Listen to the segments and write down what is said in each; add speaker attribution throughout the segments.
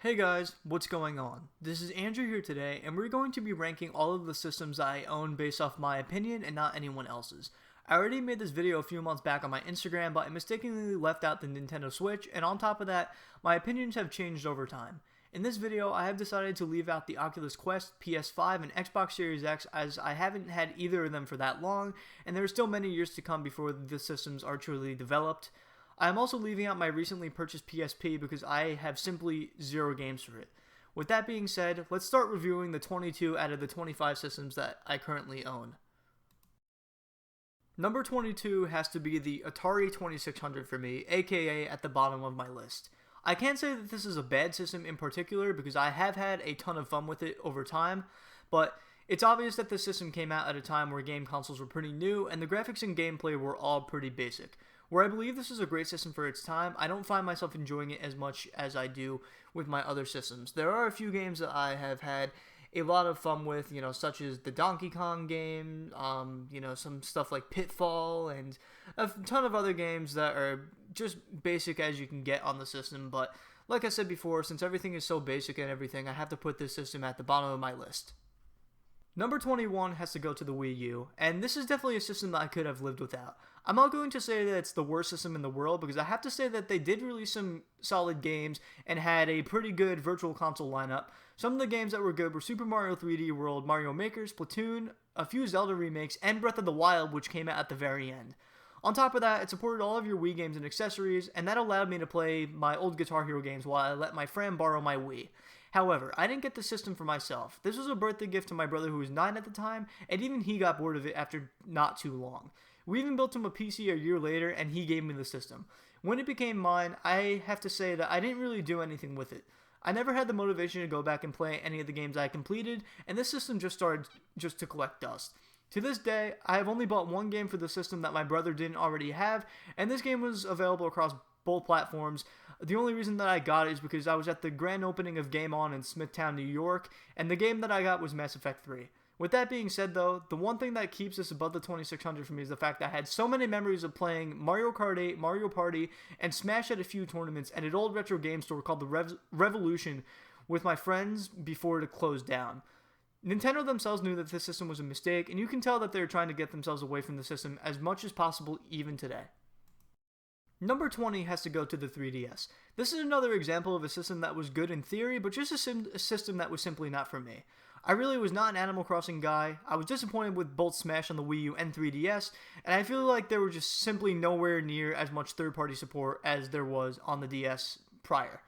Speaker 1: Hey guys, what's going on? This is Andrew here today, and we're going to be ranking all of the systems I own based off my opinion and not anyone else's. I already made this video a few months back on my Instagram, but I mistakenly left out the Nintendo Switch, and on top of that, my opinions have changed over time. In this video, I have decided to leave out the Oculus Quest, PS5, and Xbox Series X as I haven't had either of them for that long, and there are still many years to come before the systems are truly developed. I am also leaving out my recently purchased PSP because I have simply zero games for it. With that being said, let's start reviewing the 22 out of the 25 systems that I currently own. Number 22 has to be the Atari 2600 for me, aka at the bottom of my list. I can't say that this is a bad system in particular because I have had a ton of fun with it over time, but it's obvious that this system came out at a time where game consoles were pretty new and the graphics and gameplay were all pretty basic. Where I believe this is a great system for its time, I don't find myself enjoying it as much as I do with my other systems. There are a few games that I have had a lot of fun with, such as the Donkey Kong game, some stuff like Pitfall, and a ton of other games that are just basic as you can get on the system. But like I said before, since everything is so basic and everything, I have to put this system at the bottom of my list. Number 21 has to go to the Wii U, and this is definitely a system that I could have lived without. I'm not going to say that it's the worst system in the world because I have to say that they did release some solid games and had a pretty good virtual console lineup. Some of the games that were good were Super Mario 3D World, Mario Maker, Splatoon, a few Zelda remakes, and Breath of the Wild, which came out at the very end. On top of that, it supported all of your Wii games and accessories, and that allowed me to play my old Guitar Hero games while I let my friend borrow my Wii. However, I didn't get the system for myself. This was a birthday gift to my brother who was 9 at the time, and even he got bored of it after not too long. We even built him a PC a year later, and he gave me the system. When it became mine, I have to say that I didn't really do anything with it. I never had the motivation to go back and play any of the games I completed, and this system just started to collect dust. To this day, I have only bought one game for the system that my brother didn't already have, and this game was available across both platforms. The only reason that I got it is because I was at the grand opening of Game On in Smithtown, New York, and the game that I got was Mass Effect 3. With that being said though, the one thing that keeps this above the 2600 for me is the fact that I had so many memories of playing Mario Kart 8, Mario Party, and Smash at a few tournaments at an old retro game store called the Revolution with my friends before it closed down. Nintendo themselves knew that this system was a mistake, and you can tell that they're trying to get themselves away from the system as much as possible even today. Number 20 has to go to the 3DS. This is another example of a system that was good in theory, but just a system that was simply not for me. I really was not an Animal Crossing guy. I was disappointed with both Smash on the Wii U and 3DS, and I feel like there were just simply nowhere near as much third-party support as there was on the DS prior.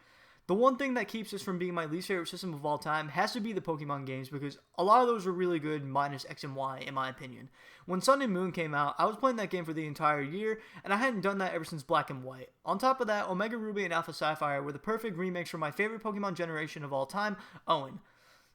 Speaker 1: The one thing that keeps this from being my least favorite system of all time has to be the Pokemon games because a lot of those were really good minus X and Y in my opinion. When Sun and Moon came out, I was playing that game for the entire year and I hadn't done that ever since Black and White. On top of that, Omega Ruby and Alpha Sapphire were the perfect remakes for my favorite Pokemon generation of all time, Owen.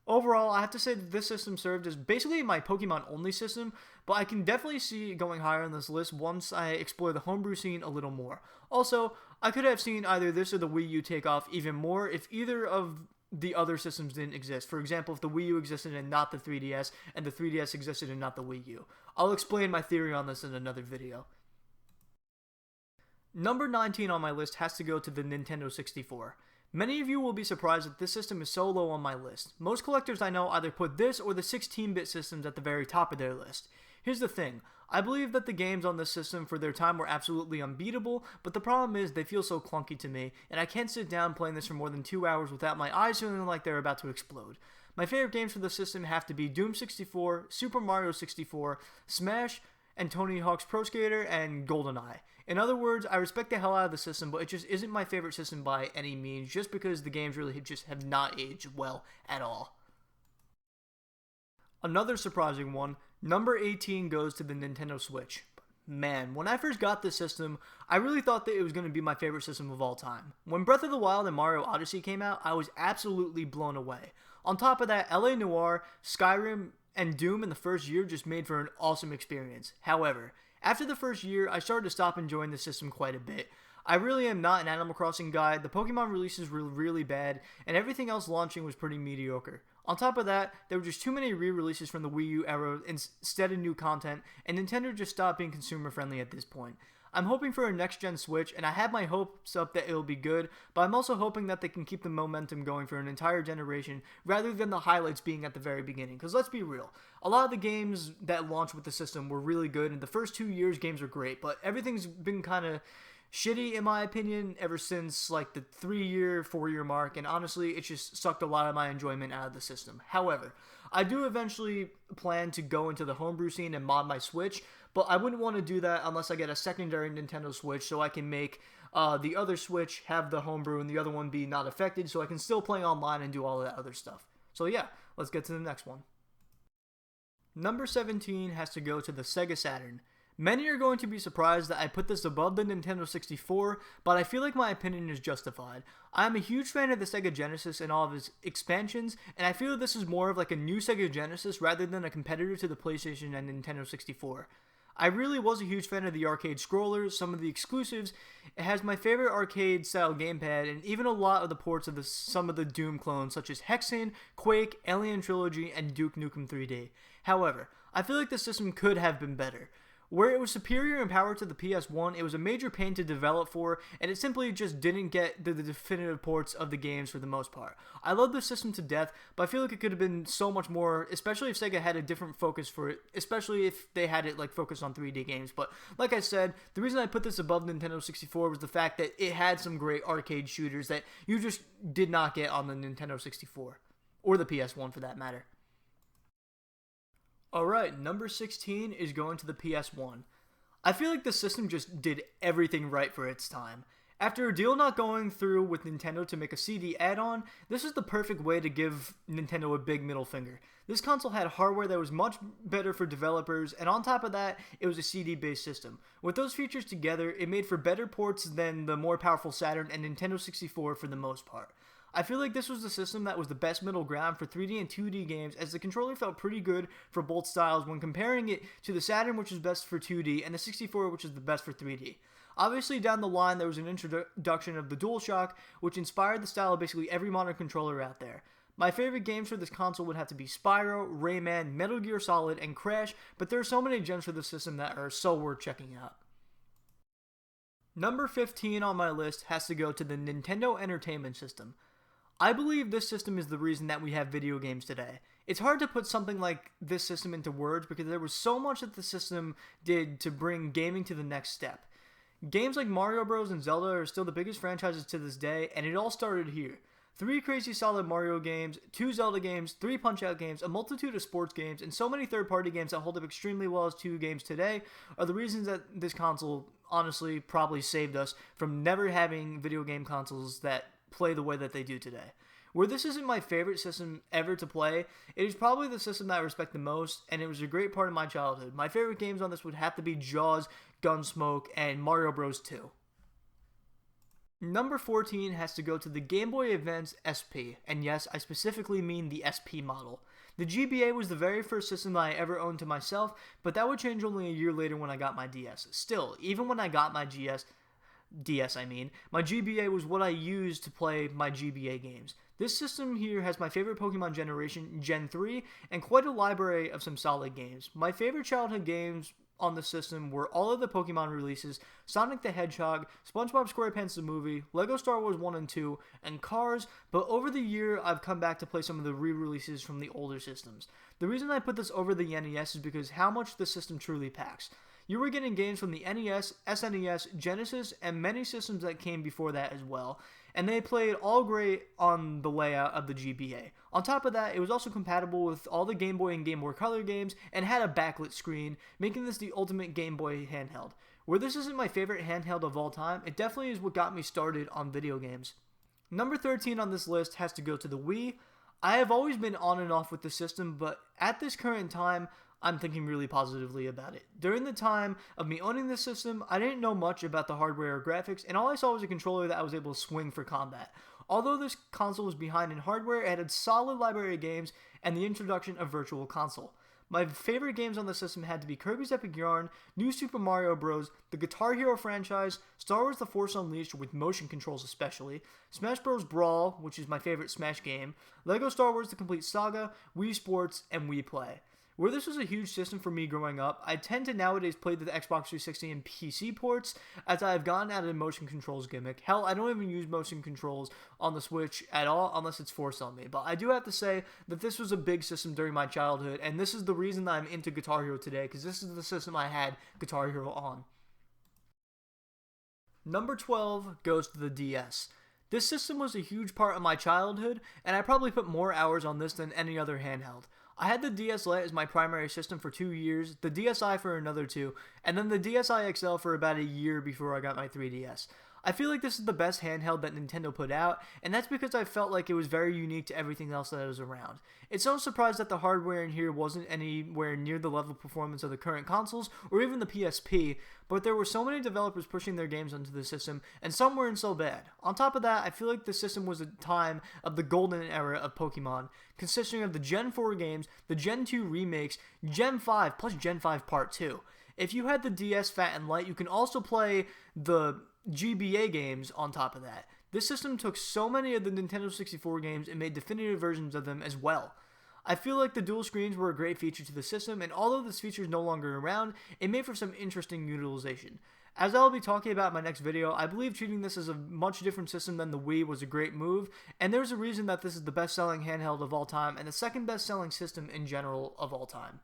Speaker 1: Overall, I have to say that this system served as basically my Pokemon-only system, but I can definitely see it going higher on this list once I explore the homebrew scene a little more. Also, I could have seen either this or the Wii U take off even more if either of the other systems didn't exist. For example, if the Wii U existed and not the 3DS, and the 3DS existed and not the Wii U. I'll explain my theory on this in another video. Number 19 on my list has to go to the Nintendo 64. Many of you will be surprised that this system is so low on my list. Most collectors I know either put this or the 16-bit systems at the very top of their list. Here's the thing, I believe that the games on this system for their time were absolutely unbeatable, but the problem is they feel so clunky to me, and I can't sit down playing this for more than 2 hours without my eyes feeling like they're about to explode. My favorite games for the system have to be Doom 64, Super Mario 64, Smash, and Tony Hawk's Pro Skater, and GoldenEye. In other words, I respect the hell out of the system, but it just isn't my favorite system by any means, just because the games really just have not aged well at all. Another surprising one, number 18 goes to the Nintendo Switch. Man, when I first got this system, I really thought that it was going to be my favorite system of all time. When Breath of the Wild and Mario Odyssey came out, I was absolutely blown away. On top of that, LA Noire, Skyrim, and Doom in the first year just made for an awesome experience. However, after the first year, I started to stop enjoying the system quite a bit. I really am not an Animal Crossing guy, the Pokemon releases were really bad, and everything else launching was pretty mediocre. On top of that, there were just too many re-releases from the Wii U era instead of new content, and Nintendo just stopped being consumer friendly at this point. I'm hoping for a next-gen Switch, and I have my hopes up that it'll be good, but I'm also hoping that they can keep the momentum going for an entire generation, rather than the highlights being at the very beginning. Because let's be real, a lot of the games that launched with the system were really good, and the first 2 years games were great, but everything's been kind of shitty in my opinion ever since like the 3-year, 4-year mark, and honestly it's just sucked a lot of my enjoyment out of the system. However, I do eventually plan to go into the homebrew scene and mod my Switch, but I wouldn't want to do that unless I get a secondary Nintendo Switch so I can make the other Switch have the homebrew and the other one be not affected, so I can still play online and do all that other stuff. So yeah, let's get to the next one. Number 17 has to go to the Sega Saturn. Many are going to be surprised that I put this above the Nintendo 64, but I feel like my opinion is justified. I am a huge fan of the Sega Genesis and all of its expansions, and I feel this is more of like a new Sega Genesis rather than a competitor to the PlayStation and Nintendo 64. I really was a huge fan of the arcade scrollers, some of the exclusives. It has my favorite arcade style gamepad, and even a lot of the ports of some of the Doom clones such as Hexen, Quake, Alien Trilogy, and Duke Nukem 3D. However, I feel like the system could have been better. Where it was superior in power to the PS1, it was a major pain to develop for, and it simply just didn't get the definitive ports of the games for the most part. I love the system to death, but I feel like it could have been so much more, especially if Sega had a different focus for it, especially if they had it like focused on 3D games. But like I said, the reason I put this above Nintendo 64 was the fact that it had some great arcade shooters that you just did not get on the Nintendo 64, or the PS1 for that matter. Alright, number 16 is going to the PS1. I feel like the system just did everything right for its time. After a deal not going through with Nintendo to make a CD add-on, this is the perfect way to give Nintendo a big middle finger. This console had hardware that was much better for developers, and on top of that, it was a CD-based system. With those features together, it made for better ports than the more powerful Saturn and Nintendo 64 for the most part. I feel like this was the system that was the best middle ground for 3D and 2D games, as the controller felt pretty good for both styles when comparing it to the Saturn, which is best for 2D, and the 64, which is the best for 3D. Obviously, down the line, there was an introduction of the DualShock, which inspired the style of basically every modern controller out there. My favorite games for this console would have to be Spyro, Rayman, Metal Gear Solid, and Crash, but there are so many gems for the system that are so worth checking out. Number 15 on my list has to go to the Nintendo Entertainment System. I believe this system is the reason that we have video games today. It's hard to put something like this system into words because there was so much that the system did to bring gaming to the next step. Games like Mario Bros. And Zelda are still the biggest franchises to this day, and it all started here. 3 crazy solid Mario games, 2 Zelda games, 3 Punch-Out games, a multitude of sports games, and so many third-party games that hold up extremely well as 2 games today are the reasons that this console honestly probably saved us from never having video game consoles that play the way that they do today. Where this isn't my favorite system ever to play, it is probably the system that I respect the most, and it was a great part of my childhood. My favorite games on this would have to be Jaws, Gunsmoke, and Mario Bros. 2. Number 14 has to go to the Game Boy Advance SP, and yes, I specifically mean the SP model. The GBA was the very first system that I ever owned to myself, but that would change only a year later when I got my DS. Still, even when I got my my GBA was what I used to play my GBA games. This system here has my favorite Pokemon generation, Gen 3, and quite a library of some solid games. My favorite childhood games on the system were all of the Pokemon releases, Sonic the Hedgehog, SpongeBob SquarePants the movie, LEGO Star Wars 1 and 2, and Cars, but over the year I've come back to play some of the re-releases from the older systems. The reason I put this over the NES is because how much the system truly packs. You were getting games from the NES, SNES, Genesis, and many systems that came before that as well, and they played all great on the layout of the GBA. On top of that, it was also compatible with all the Game Boy and Game Boy Color games, and had a backlit screen, making this the ultimate Game Boy handheld. Where this isn't my favorite handheld of all time, it definitely is what got me started on video games. Number 13 on this list has to go to the Wii. I have always been on and off with the system, but at this current time, I'm thinking really positively about it. During the time of me owning this system, I didn't know much about the hardware or graphics, and all I saw was a controller that I was able to swing for combat. Although this console was behind in hardware, it had a solid library of games and the introduction of Virtual Console. My favorite games on the system had to be Kirby's Epic Yarn, New Super Mario Bros., the Guitar Hero franchise, Star Wars The Force Unleashed with motion controls especially, Smash Bros. Brawl, which is my favorite Smash game, LEGO Star Wars The Complete Saga, Wii Sports, and Wii Play. Where this was a huge system for me growing up, I tend to nowadays play the Xbox 360 and PC ports as I've gotten out of the motion controls gimmick. Hell, I don't even use motion controls on the Switch at all unless it's forced on me. But I do have to say that this was a big system during my childhood, and this is the reason that I'm into Guitar Hero today, because this is the system I had Guitar Hero on. Number 12 goes to the DS. This system was a huge part of my childhood, and I probably put more hours on this than any other handheld. I had the DS Lite as my primary system for 2 years, the DSi for another 2, and then the DSi XL for about a year before I got my 3DS. I feel like this is the best handheld that Nintendo put out, and that's because I felt like it was very unique to everything else that was around. It's no surprise that the hardware in here wasn't anywhere near the level of performance of the current consoles, or even the PSP, but there were so many developers pushing their games onto the system, and some weren't so bad. On top of that, I feel like the system was a time of the golden era of Pokemon, consisting of the Gen 4 games, the Gen 2 remakes, Gen 5, plus Gen 5 Part 2. If you had the DS Fat and Light, you can also play the GBA games on top of that. This system took so many of the Nintendo 64 games and made definitive versions of them as well. I feel like the dual screens were a great feature to the system, and although this feature is no longer around, it made for some interesting utilization. As I'll be talking about in my next video, I believe treating this as a much different system than the Wii was a great move, and there's a reason that this is the best-selling handheld of all time and the second best-selling system in general of all time.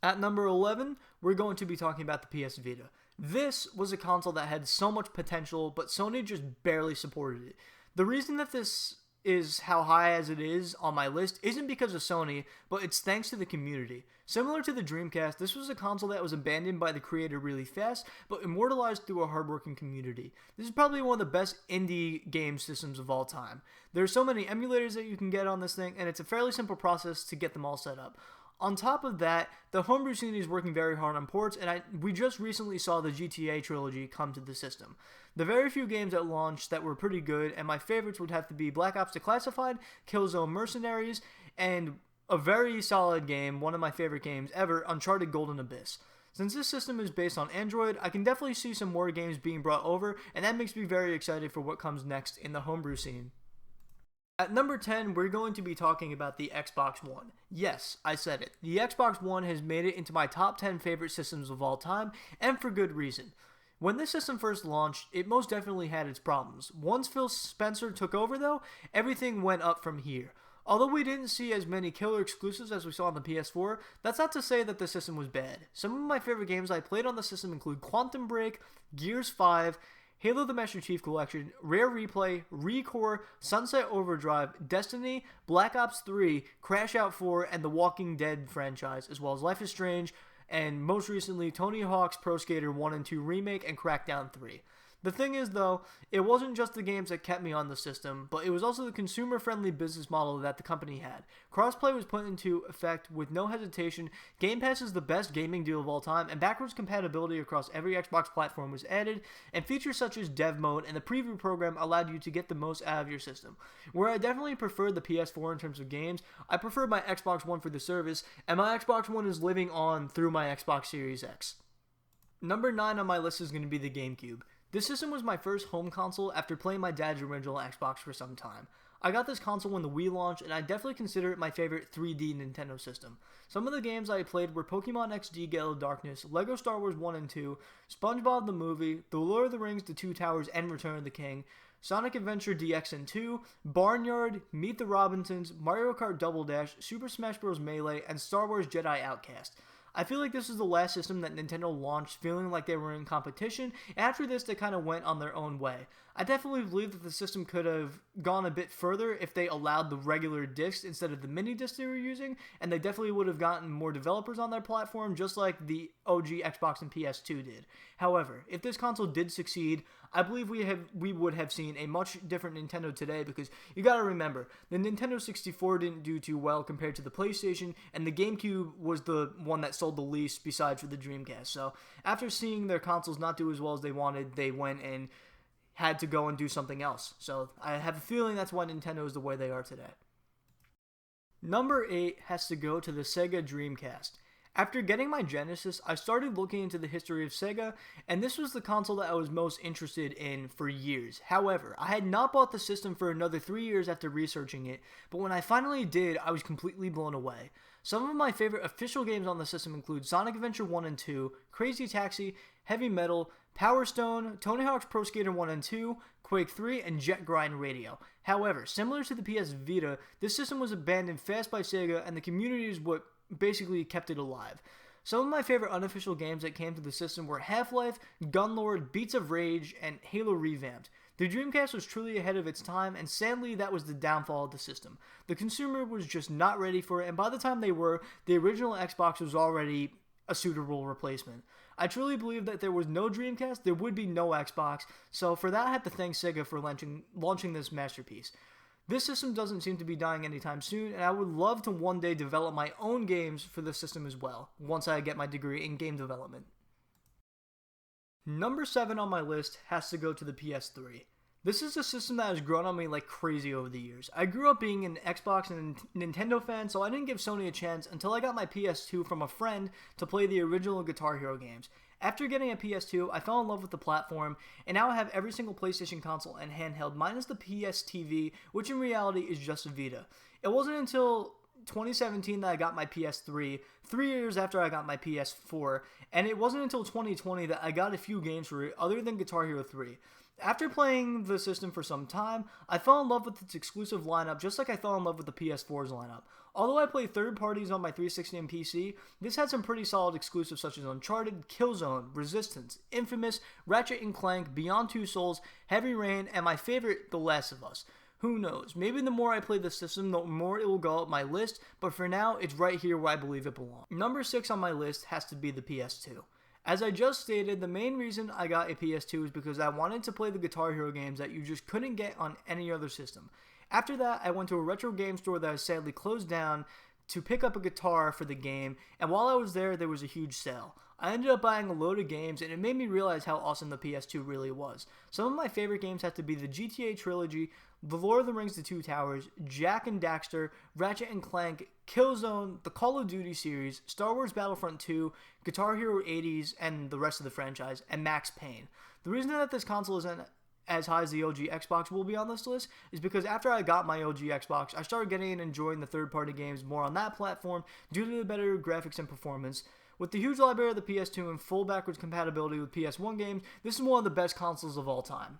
Speaker 1: At number 11, we're going to be talking about the PS Vita. This was a console that had so much potential, but Sony just barely supported it. The reason that this is how high as it is on my list isn't because of Sony, but it's thanks to the community. Similar to the Dreamcast, this was a console that was abandoned by the creator really fast, but immortalized through a hardworking community. This is probably one of the best indie game systems of all time. There are so many emulators that you can get on this thing, and it's a fairly simple process to get them all set up. On top of that, the homebrew scene is working very hard on ports, and we just recently saw the GTA trilogy come to the system. The very few games that launched that were pretty good, and my favorites would have to be Black Ops Declassified, Killzone Mercenaries, and a very solid game, one of my favorite games ever, Uncharted Golden Abyss. Since this system is based on Android, I can definitely see some more games being brought over, and that makes me very excited for what comes next in the homebrew scene. At number 10, we're going to be talking about the Xbox One. Yes, I said it. The Xbox One has made it into my top 10 favorite systems of all time, and for good reason. When this system first launched, it most definitely had its problems. Once Phil Spencer took over, though, everything went up from here. Although we didn't see as many killer exclusives as we saw on the PS4, that's not to say that the system was bad. Some of my favorite games I played on the system include Quantum Break, Gears 5, Halo the Master Chief Collection, Rare Replay, ReCore, Sunset Overdrive, Destiny, Black Ops 3, Crash Out 4, and the Walking Dead franchise, as well as Life is Strange, and most recently Tony Hawk's Pro Skater 1 and 2 Remake and Crackdown 3. The thing is, though, it wasn't just the games that kept me on the system, but it was also the consumer-friendly business model that the company had. Crossplay was put into effect with no hesitation, Game Pass is the best gaming deal of all time, and backwards compatibility across every Xbox platform was added, and features such as Dev Mode and the Preview program allowed you to get the most out of your system. Where I definitely preferred the PS4 in terms of games, I preferred my Xbox One for the service, and my Xbox One is living on through my Xbox Series X. Number 9 on my list is going to be the GameCube. This system was my first home console after playing my dad's original Xbox for some time. I got this console when the Wii launched, and I definitely consider it my favorite 3D Nintendo system. Some of the games I played were Pokemon XD Gale of Darkness, Lego Star Wars 1 and 2, SpongeBob the Movie, The Lord of the Rings, The Two Towers, and Return of the King, Sonic Adventure DX and 2, Barnyard, Meet the Robinsons, Mario Kart Double Dash, Super Smash Bros. Melee, and Star Wars Jedi Outcast. I feel like this is the last system that Nintendo launched feeling like they were in competition, and after this they kind of went on their own way. I definitely believe that the system could have gone a bit further if they allowed the regular discs instead of the mini discs they were using, and they definitely would have gotten more developers on their platform just like the OG Xbox and PS2 did. However, if this console did succeed, I believe we would have seen a much different Nintendo today, because you gotta remember, the Nintendo 64 didn't do too well compared to the PlayStation, and the GameCube was the one that sold the least besides for the Dreamcast. So after seeing their consoles not do as well as they wanted, they went and had to go and do something else. So I have a feeling that's why Nintendo is the way they are today. Number 8 has to go to the Sega Dreamcast. After getting my Genesis, I started looking into the history of Sega, and this was the console that I was most interested in for years. However, I had not bought the system for another 3 years after researching it, but when I finally did, I was completely blown away. Some of my favorite official games on the system include Sonic Adventure 1 and 2, Crazy Taxi, Heavy Metal, Power Stone, Tony Hawk's Pro Skater 1 and 2, Quake 3, and Jet Grind Radio. However, similar to the PS Vita, this system was abandoned fast by Sega, and the community is what basically kept it alive. Some of my favorite unofficial games that came to the system were Half-Life, Gunlord, Beats of Rage, and Halo Revamped. The Dreamcast was truly ahead of its time, and sadly that was the downfall of the system. The consumer was just not ready for it, and by the time they were, the original Xbox was already a suitable replacement. I truly believe that there was no Dreamcast, there would be no Xbox, so for that I have to thank Sega for launching this masterpiece. This system doesn't seem to be dying anytime soon, and I would love to one day develop my own games for this system as well, once I get my degree in game development. Number 7 on my list has to go to the PS3. This is a system that has grown on me like crazy over the years. I grew up being an Xbox and Nintendo fan, so I didn't give Sony a chance until I got my PS2 from a friend to play the original Guitar Hero games. After getting a PS2, I fell in love with the platform, and now I have every single PlayStation console and handheld minus the PS TV, which in reality is just a Vita. It wasn't until 2017 that I got my PS3, 3 years after I got my PS4, and it wasn't until 2020 that I got a few games for it other than Guitar Hero 3. After playing the system for some time, I fell in love with its exclusive lineup just like I fell in love with the PS4's lineup. Although I play third parties on my 360 and PC, this had some pretty solid exclusives such as Uncharted, Killzone, Resistance, Infamous, Ratchet & Clank, Beyond Two Souls, Heavy Rain, and my favorite, The Last of Us. Who knows, maybe the more I play the system, the more it will go up my list, but for now, it's right here where I believe it belongs. Number 6 on my list has to be the PS2. As I just stated, the main reason I got a PS2 is because I wanted to play the Guitar Hero games that you just couldn't get on any other system. After that, I went to a retro game store that has sadly closed down to pick up a guitar for the game, and while I was there was a huge sale. I ended up buying a load of games, and it made me realize how awesome the PS2 really was. Some of my favorite games have to be the GTA trilogy, The Lord of the Rings: The Two Towers, Jak and Daxter, Ratchet & Clank, Killzone, the Call of Duty series, Star Wars Battlefront 2, Guitar Hero 80s, and the rest of the franchise, and Max Payne. The reason that this console isn't as high as the OG Xbox will be on this list is because after I got my OG Xbox, I started getting and enjoying the third-party games more on that platform due to the better graphics and performance. With the huge library of the PS2 and full backwards compatibility with PS1 games, this is one of the best consoles of all time.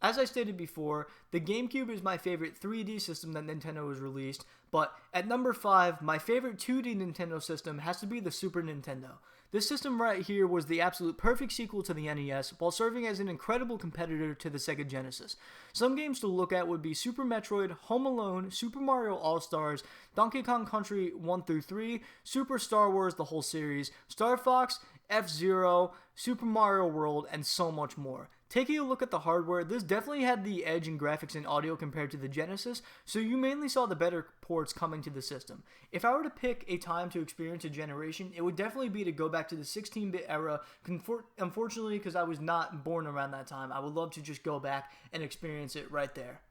Speaker 1: As I stated before, the GameCube is my favorite 3D system that Nintendo has released, but at number 5, my favorite 2D Nintendo system has to be the Super Nintendo. This system right here was the absolute perfect sequel to the NES, while serving as an incredible competitor to the Sega Genesis. Some games to look at would be Super Metroid, Home Alone, Super Mario All-Stars, Donkey Kong Country 1 through 3, Super Star Wars, the whole series, Star Fox, F-Zero, Super Mario World, and so much more. Taking a look at the hardware, this definitely had the edge in graphics and audio compared to the Genesis, so you mainly saw the better ports coming to the system. If I were to pick a time to experience a generation, it would definitely be to go back to the 16-bit era. Unfortunately, because I was not born around that time, I would love to just go back and experience it right there.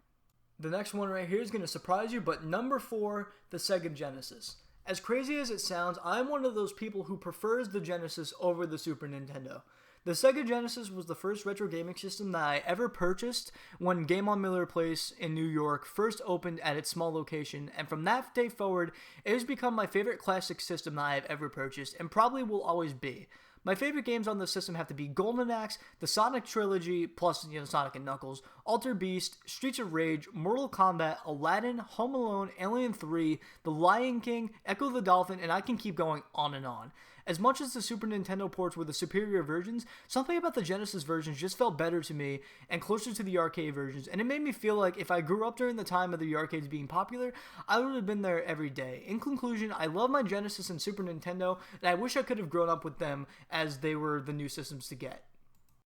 Speaker 1: The next one right here is going to surprise you, but number 4, the Sega Genesis. As crazy as it sounds, I'm one of those people who prefers the Genesis over the Super Nintendo. The Sega Genesis was the first retro gaming system that I ever purchased when Game on Miller Place in New York first opened at its small location, and from that day forward, it has become my favorite classic system that I have ever purchased, and probably will always be. My favorite games on the system have to be Golden Axe, the Sonic trilogy, plus Sonic and Knuckles, Alter Beast, Streets of Rage, Mortal Kombat, Aladdin, Home Alone, Alien 3, The Lion King, Echo the Dolphin, and I can keep going on and on. As much as the Super Nintendo ports were the superior versions, something about the Genesis versions just felt better to me and closer to the arcade versions, and it made me feel like if I grew up during the time of the arcades being popular, I would have been there every day. In conclusion, I love my Genesis and Super Nintendo, and I wish I could have grown up with them as they were the new systems to get.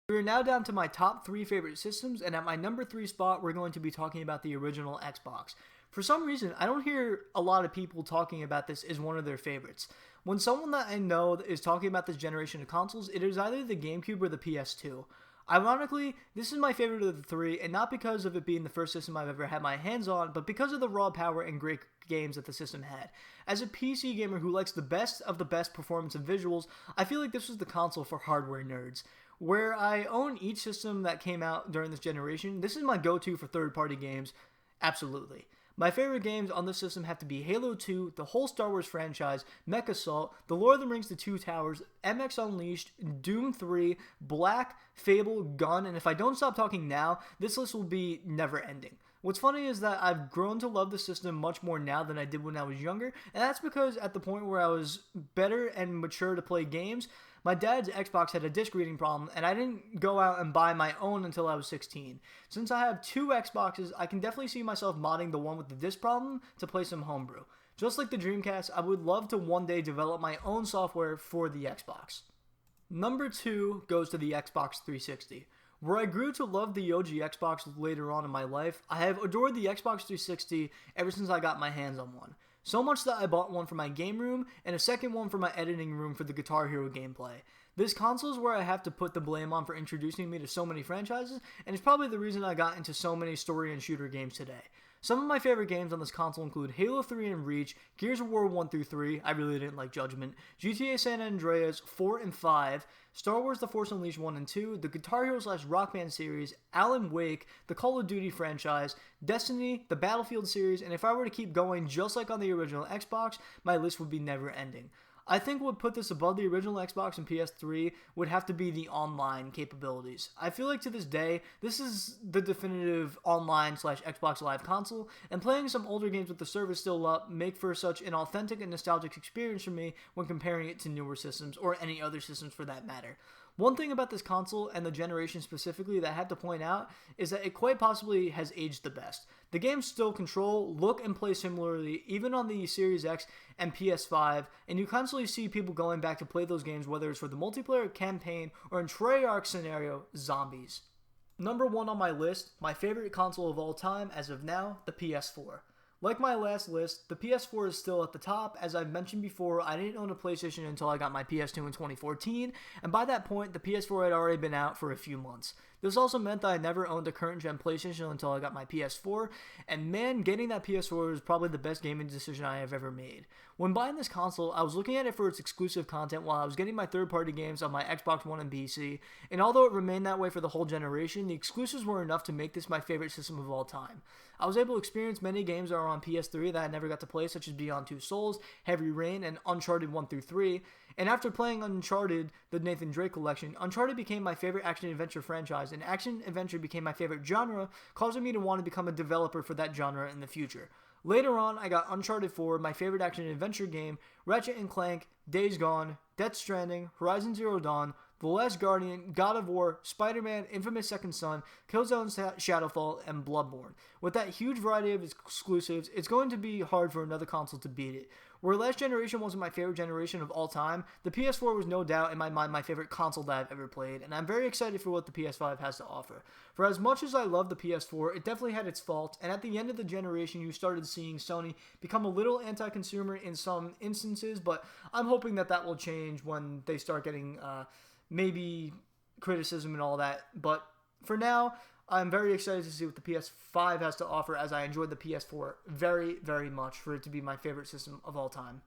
Speaker 1: We are now down to my top 3 favorite systems, and at my number 3 spot, we're going to be talking about the original Xbox. For some reason, I don't hear a lot of people talking about this as one of their favorites. When someone that I know is talking about this generation of consoles, it is either the GameCube or the PS2. Ironically, this is my favorite of the three, and not because of it being the first system I've ever had my hands on, but because of the raw power and great games that the system had. As a PC gamer who likes the best of the best performance and visuals, I feel like this was the console for hardware nerds. Where I own each system that came out during this generation, this is my go-to for third-party games, absolutely. My favorite games on this system have to be Halo 2, the whole Star Wars franchise, Mech Assault, The Lord of the Rings: The Two Towers, MX Unleashed, Doom 3, Black, Fable, Gun, and if I don't stop talking now, this list will be never ending. What's funny is that I've grown to love the system much more now than I did when I was younger, and that's because at the point where I was better and mature to play games, my dad's Xbox had a disc reading problem, and I didn't go out and buy my own until I was 16. Since I have two Xboxes, I can definitely see myself modding the one with the disc problem to play some homebrew. Just like the Dreamcast, I would love to one day develop my own software for the Xbox. Number 2 goes to the Xbox 360. Where I grew to love the OG Xbox later on in my life, I have adored the Xbox 360 ever since I got my hands on one. So much that I bought one for my game room and a second one for my editing room for the Guitar Hero gameplay. This console is where I have to put the blame on for introducing me to so many franchises, and it's probably the reason I got into so many story and shooter games today. Some of my favorite games on this console include Halo 3 and Reach, Gears of War 1 through 3, I really didn't like Judgment, GTA San Andreas 4 and 5, Star Wars The Force Unleashed 1 and 2, the Guitar Hero / Rock Band series, Alan Wake, the Call of Duty franchise, Destiny, the Battlefield series, and if I were to keep going just like on the original Xbox, my list would be never ending. I think what would put this above the original Xbox and PS3 would have to be the online capabilities. I feel like to this day, this is the definitive online / Xbox Live console, and playing some older games with the service still up make for such an authentic and nostalgic experience for me when comparing it to newer systems, or any other systems for that matter. One thing about this console, and the generation specifically, that I have to point out is that it quite possibly has aged the best. The games still control, look, and play similarly, even on the Series X and PS5, and you constantly see people going back to play those games, whether it's for the multiplayer, campaign, or in Treyarch scenario, zombies. Number 1 on my list, my favorite console of all time, as of now, the PS4. Like my last list, the PS4 is still at the top. As I've mentioned before, I didn't own a PlayStation until I got my PS2 in 2014, and by that point, the PS4 had already been out for a few months. This also meant that I never owned a current-gen PlayStation until I got my PS4, and man, getting that PS4 was probably the best gaming decision I have ever made. When buying this console, I was looking at it for its exclusive content while I was getting my third-party games on my Xbox One and PC, and although it remained that way for the whole generation, the exclusives were enough to make this my favorite system of all time. I was able to experience many games that are on PS3 that I never got to play, such as Beyond Two Souls, Heavy Rain, and Uncharted 1 through 3, and after playing Uncharted, the Nathan Drake collection, Uncharted became my favorite action-adventure franchise, and action-adventure became my favorite genre, causing me to want to become a developer for that genre in the future. Later on, I got Uncharted 4, my favorite action-adventure game, Ratchet & Clank, Days Gone, Death Stranding, Horizon Zero Dawn, The Last Guardian, God of War, Spider-Man, Infamous Second Son, Killzone Shadowfall, and Bloodborne. With that huge variety of exclusives, it's going to be hard for another console to beat it. Where last generation wasn't my favorite generation of all time, the PS4 was no doubt in my mind my favorite console that I've ever played, and I'm very excited for what the PS5 has to offer. For as much as I love the PS4, it definitely had its faults, and at the end of the generation you started seeing Sony become a little anti-consumer in some instances, but I'm hoping that that will change when they start getting maybe criticism and all that. But for now, I'm very excited to see what the PS5 has to offer, as I enjoyed the PS4 very, very much for it to be my favorite system of all time.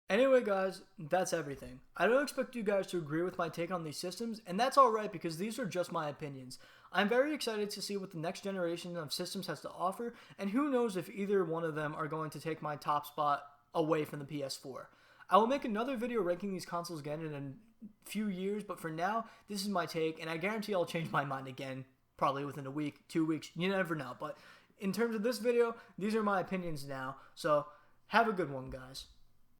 Speaker 1: Anyway guys, that's everything. I don't expect you guys to agree with my take on these systems, and that's alright because these are just my opinions. I'm very excited to see what the next generation of systems has to offer, and who knows if either one of them are going to take my top spot away from the PS4. I will make another video ranking these consoles again in a few years, but for now, this is my take, and I guarantee I'll change my mind again. Probably within a week, 2 weeks, you never know. But in terms of this video, these are my opinions now. So have a good one, guys.